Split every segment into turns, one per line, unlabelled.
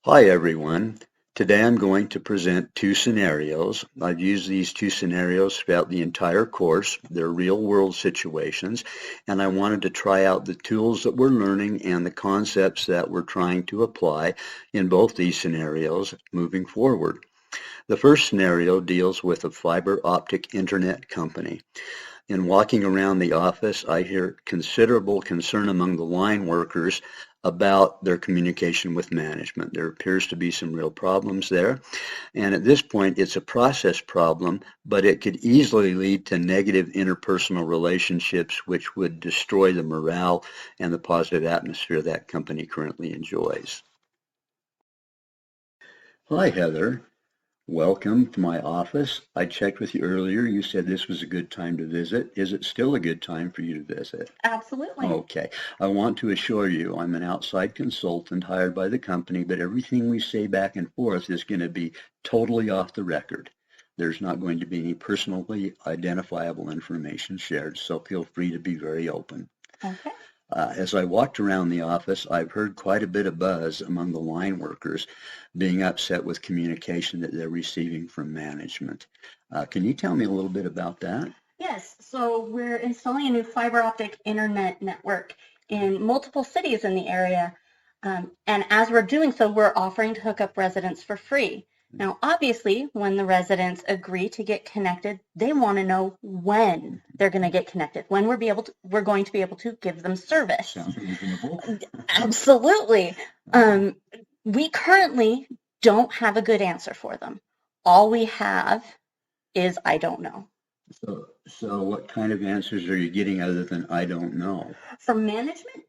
Hi everyone. Today I'm going to present two scenarios. I've used these two scenarios throughout the entire course. They're real world situations, and I wanted to try out the tools that we're learning and the concepts that we're trying to apply in both these scenarios moving forward. The first scenario deals with a fiber optic internet company. In walking around the office, I hear considerable concern among the line workers about their communication with management. There appears to be some real problems there. And at this point, it's a process problem, but it could easily lead to negative interpersonal relationships, which would destroy the morale and the positive atmosphere that company currently enjoys. Hi, Heather. Welcome to my office. I checked with you earlier. You said this was a good time to visit. Is it still a good time for you to visit?
Absolutely.
Okay. I want to assure you I'm an outside consultant hired by the company, but everything we say back and forth is going to be totally off the record. There's not going to be any personally identifiable information shared, so feel free to be very open.
Okay.
As I walked around the office, I've heard quite a bit of buzz among the line workers being upset with communication that they're receiving from management. Can you tell me a little bit about that?
Yes, so we're installing a new fiber optic internet network in multiple cities in the area. And as we're doing so, we're offering to hook up residents for free. Now, obviously, when the residents agree to get connected, they want to know when they're going to get connected, when we're going to be able to give them service.
Sounds reasonable.
Absolutely. We currently don't have a good answer for them. All we have is I don't know.
So what kind of answers are you getting other than I don't know?
From management,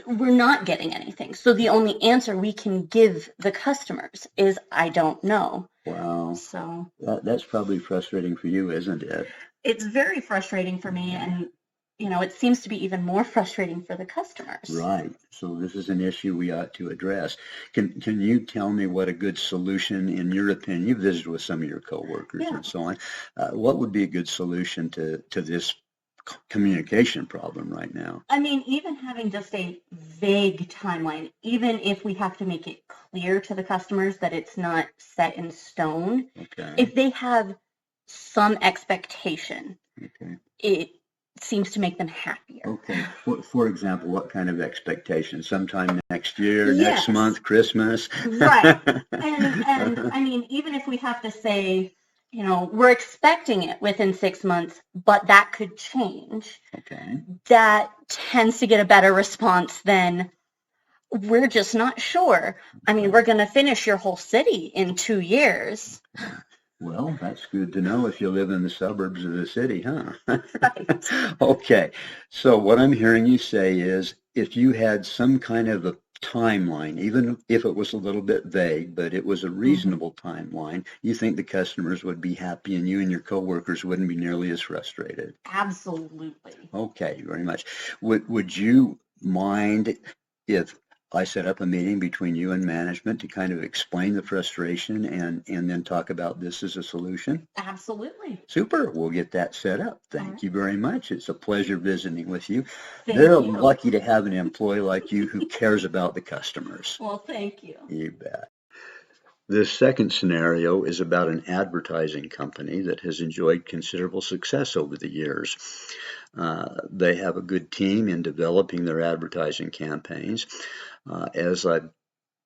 we're not getting anything. So the only answer we can give the customers is I don't know.
Wow.
So
That's probably frustrating for you, isn't it?
it's very frustrating for me, and it seems to be even more frustrating for the customers.
Right. So this is an issue we ought to address. Can you tell me what a good solution, in your opinion, you visited with some of your coworkers and so on, what would be a good solution to this communication problem right now?
I mean, even having just a vague timeline, even if we have to make it clear to the customers that it's not set in stone,
Okay.
if they have some expectation,
Okay.
it seems to make them happier.
Okay. For example, what kind of expectation? Sometime next year, next month, Christmas?
Right. And I mean, even if we have to say, we're expecting it within 6 months, but that could change.
Okay.
That tends to get a better response than we're just not sure. I mean, we're going to finish your whole city in 2 years.
Well, that's good to know if you live in the suburbs of the city, huh?
Right.
Okay, so what I'm hearing you say is if you had some kind of a timeline, even if it was a little bit vague, but it was a reasonable timeline, you think the customers would be happy and you and your coworkers wouldn't be nearly as frustrated.
Absolutely.
Okay, very much. Would you mind if I set up a meeting between you and management to kind of explain the frustration and then talk about this as a solution?
Absolutely.
Super. We'll get that set up. Thank you very much. It's a pleasure visiting with you.
Thank
They're
you.
lucky to have an employee like you who cares about the customers.
Well, thank you.
You bet. This second scenario is about an advertising company that has enjoyed considerable success over the years. They have a good team in developing their advertising campaigns. As I've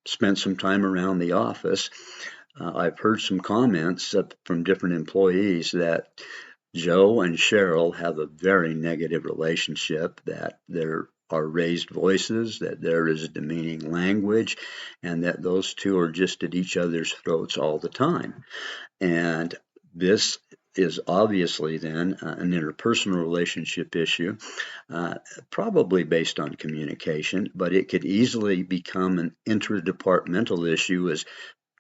spent some time around the office, I've heard some comments from different employees that Joe and Cheryl have a very negative relationship, that there are raised voices, that there is demeaning language, and that those two are just at each other's throats all the time. And this is obviously then an interpersonal relationship issue, probably based on communication, but it could easily become an interdepartmental issue as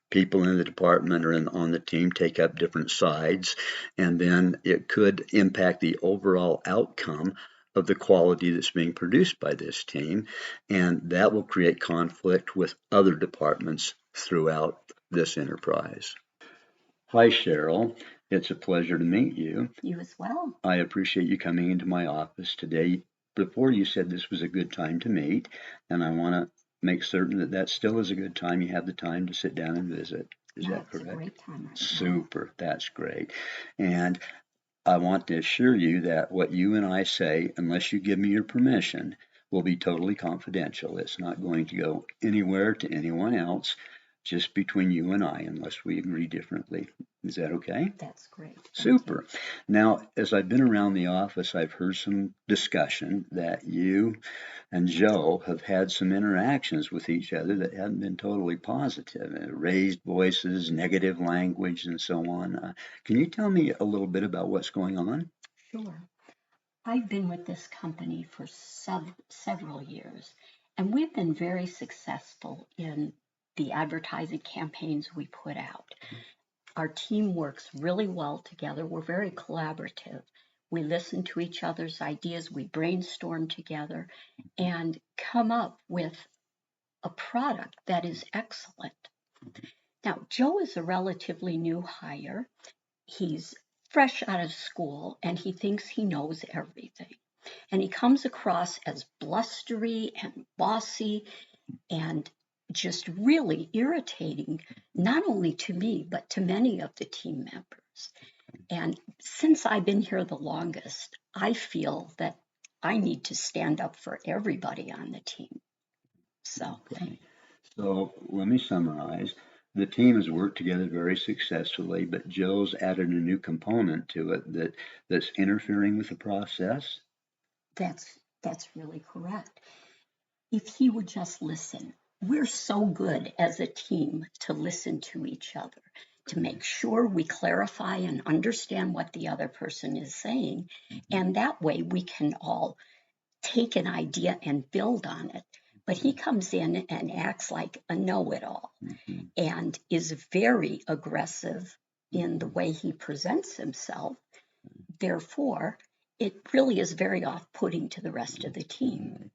people in the department or on the team take up different sides, and then it could impact the overall outcome of the quality that's being produced by this team, and that will create conflict with other departments throughout this enterprise. Hi, Cheryl. It's a pleasure to meet you.
You as well.
I appreciate you coming into my office today. Before, you said this was a good time to meet, and I want to make certain that that still is a good time. You have the time to sit down and visit. Is
Yeah,
that
it's a
correct?
great time right now.
Super. That's great. And I want to assure you that what you and I say, unless you give me your permission, will be totally confidential. It's not going to go anywhere to anyone else, just between you and I, unless we agree differently. Is that okay?
That's great. Thank
Super.
you.
Now, as I've been around the office, I've heard some discussion that you and Joe have had some interactions with each other that haven't been totally positive, raised voices, negative language, and so on. Can you tell me a little bit about what's going on?
Sure. I've been with this company for several years, and we've been very successful in the advertising campaigns we put out. Our team works really well together. We're very collaborative. We listen to each other's ideas, we brainstorm together, and come up with a product that is excellent. Now, Joe is a relatively new hire. He's fresh out of school and he thinks he knows everything. And he comes across as blustery and bossy and just really irritating, not only to me, but to many of the team members. And since I've been here the longest, I feel that I need to stand up for everybody on the team. So,
Okay. So let me summarize. The team has worked together very successfully, but Joe's added a new component to it that's interfering with the process.
that's really correct. If he would just listen. We're so good as a team to listen to each other, to make sure we clarify and understand what the other person is saying. And that way we can all take an idea and build on it. But he comes in and acts like a know it all
Mhm.
and is very aggressive in the way he presents himself. Therefore, it really is very off putting to the rest of the team.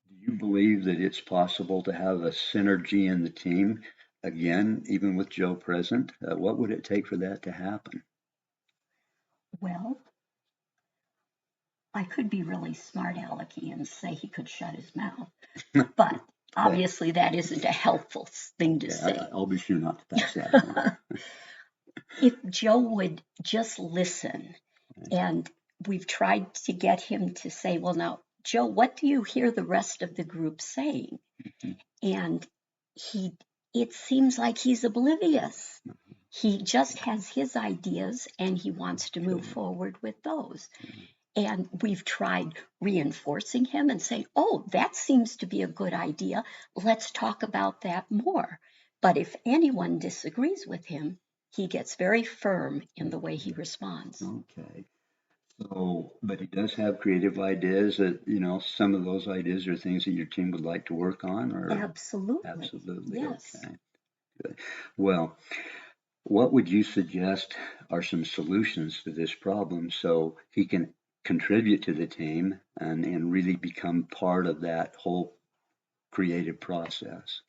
Do you believe that it's possible to have a synergy in the team again, even with Joe present? What would it take for that to happen?
Well, I could be really smart alecky and say he could shut his mouth, but obviously that isn't a helpful thing to say.
I'll be sure not to pass that on.
If Joe would just listen, and we've tried to get him to say, well, now, Joe, what do you hear the rest of the group saying? And he, it seems like he's oblivious. He just has his ideas and he wants to move forward with those. And we've tried reinforcing him and saying, oh, that seems to be a good idea. Let's talk about that more. But if anyone disagrees with him, he gets very firm in the way he responds.
Okay. So, but he does have creative ideas that, some of those ideas are things that your team would like to work on, or
Absolutely.
absolutely.
Yes.
Okay. Good. Well, what would you suggest are some solutions to this problem so he can contribute to the team and really become part of that whole creative process?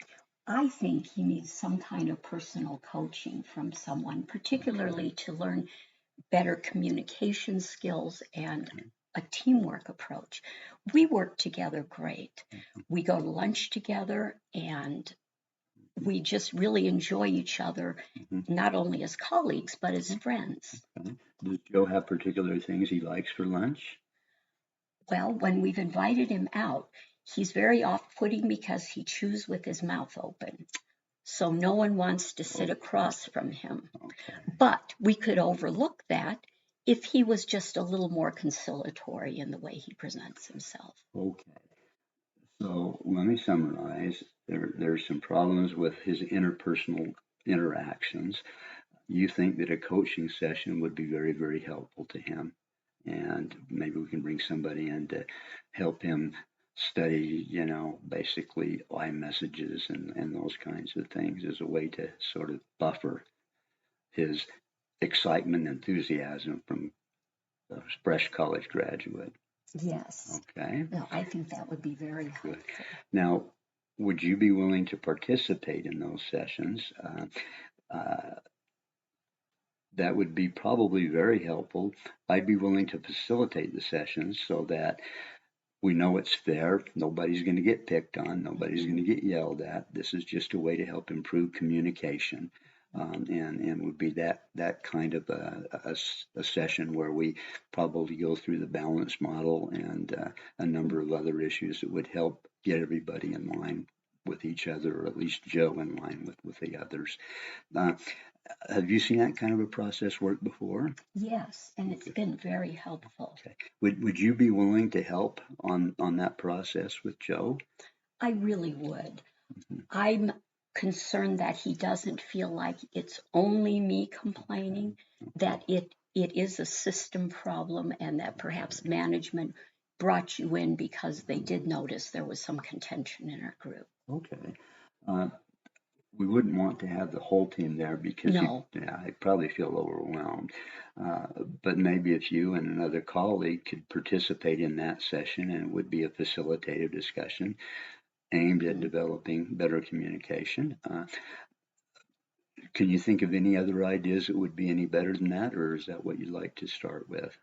I think he needs some kind of personal coaching from someone, particularly to learn better communication skills and a teamwork approach. We work together great. We go to lunch together and we just really enjoy each other, not only as colleagues, but as friends.
Okay. Does Joe have particular things he likes for lunch?
Well, when we've invited him out, he's very off-putting because he chews with his mouth open. So no one wants to sit across from him.
Okay.
But we could overlook that if he was just a little more conciliatory in the way he presents himself.
Okay. So let me summarize. There's some problems with his interpersonal interactions. You think that a coaching session would be very, very helpful to him. And maybe we can bring somebody in to help him study, basically iMessages and those kinds of things as a way to sort of buffer his excitement and enthusiasm from a fresh college graduate.
Yes.
Okay.
No, I think that would be very helpful.
Good. Now, would you be willing to participate in those sessions? That would be probably very helpful. I'd be willing to facilitate the sessions so that We know it's fair. Nobody's going to get picked on. Nobody's going to get yelled at. This is just a way to help improve communication. And would be that kind of a session where we probably go through the balance model and a number of other issues that would help get everybody in line with each other, or at least Joe in line with the others. Uh, have you seen that kind of a process work before?
Yes, and it's been very helpful.
Okay. Would you be willing to help on that process with Joe?
I really would.
Mhm.
I'm concerned that he doesn't feel like it's only me complaining, that it is a system problem, and that perhaps management brought you in because they did notice there was some contention in our group.
Okay. Uh, we wouldn't want to have the whole team there because
No.
I'd probably feel overwhelmed. But maybe if you and another colleague could participate in that session, and it would be a facilitative discussion aimed at developing better communication. Can you think of any other ideas that would be any better than that, or is that what you'd like to start with?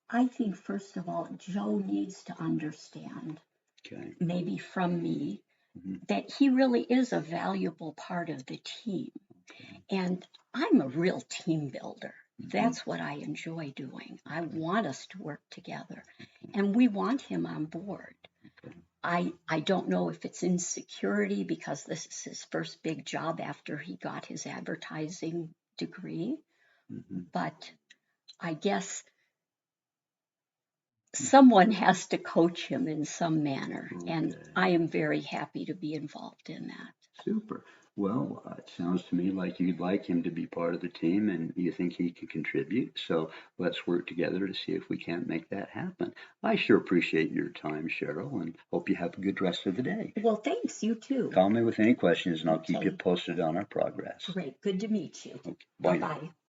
I think, first of all, Joe needs to understand,
Okay.
maybe from me,
Mhm.
that he really is a valuable part of the team. And I'm a real team builder. That's what I enjoy doing. I want us to work together, and we want him on board. I don't know if it's insecurity because this is his first big job after he got his advertising degree,
Mhm.
but I guess someone has to coach him in some manner, and
Okay.
I am very happy to be involved in that.
Super. Well, it sounds to me like you'd like him to be part of the team and you think he can contribute. So let's work together to see if we can't make that happen. I sure appreciate your time, Cheryl, and hope you have a good rest of the day.
Well, thanks, you too.
Call me with any questions and I'll keep you
Okay.
posted on our progress.
Great, good to meet you.
Okay. Bye now.
Bye-bye.